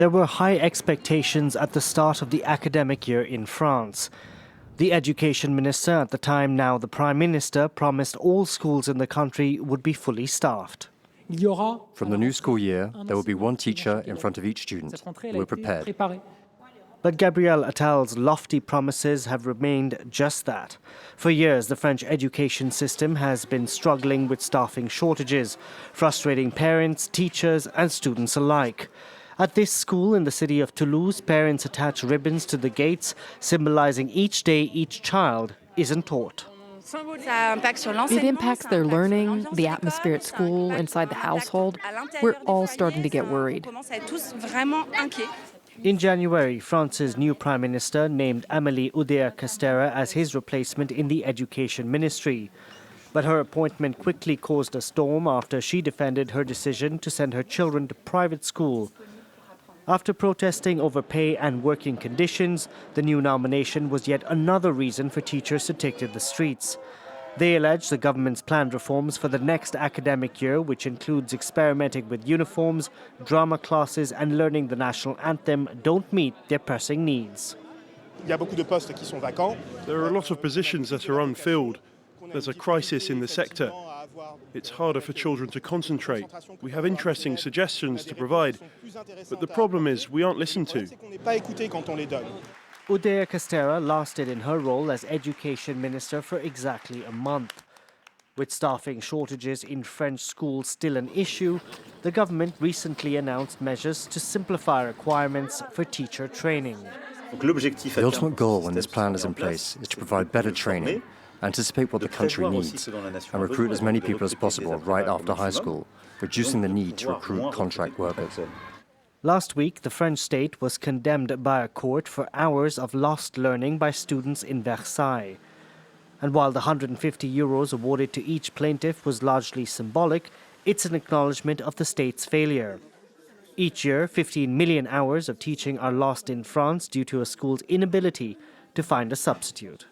There were high expectations at the start of the academic year in France. The education minister at the time, now the prime minister, promised all schools in the country would be fully staffed. From the new school year, there will be one teacher in front of each student. We're prepared. But Gabriel Attal's lofty promises have remained just that. For years, the French education system has been struggling with staffing shortages, frustrating parents, teachers and students alike. At this school in the city of Toulouse, parents attach ribbons to the gates, symbolizing each day each child isn't taught. It impacts their learning, the atmosphere at school, inside the household. We're all starting to get worried. In January, France's new prime minister named Oudéa-Castéra as his replacement in the education ministry. But her appointment quickly caused a storm after she defended her decision to send her children to private school. After protesting over pay and working conditions, the new nomination was yet another reason for teachers to take to the streets. They allege the government's planned reforms for the next academic year, which includes experimenting with uniforms, drama classes and learning the national anthem, don't meet their pressing needs. There are a lot of positions that are unfilled. There's a crisis in the sector. It's harder for children to concentrate. We have interesting suggestions to provide, but the problem is we aren't listened to. Oudéa-Castéra lasted in her role as education minister for exactly a month. With staffing shortages in French schools still an issue, the government recently announced measures to simplify requirements for teacher training. The ultimate goal when this plan is in place is to provide better training, anticipate what the country needs, and recruit as many people as possible right after high school, reducing the need to recruit contract workers. Last week, the French state was condemned by a court for hours of lost learning by students in Versailles. And while the €150 awarded to each plaintiff was largely symbolic, it's an acknowledgement of the state's failure. Each year, 15 million hours of teaching are lost in France due to a school's inability to find a substitute.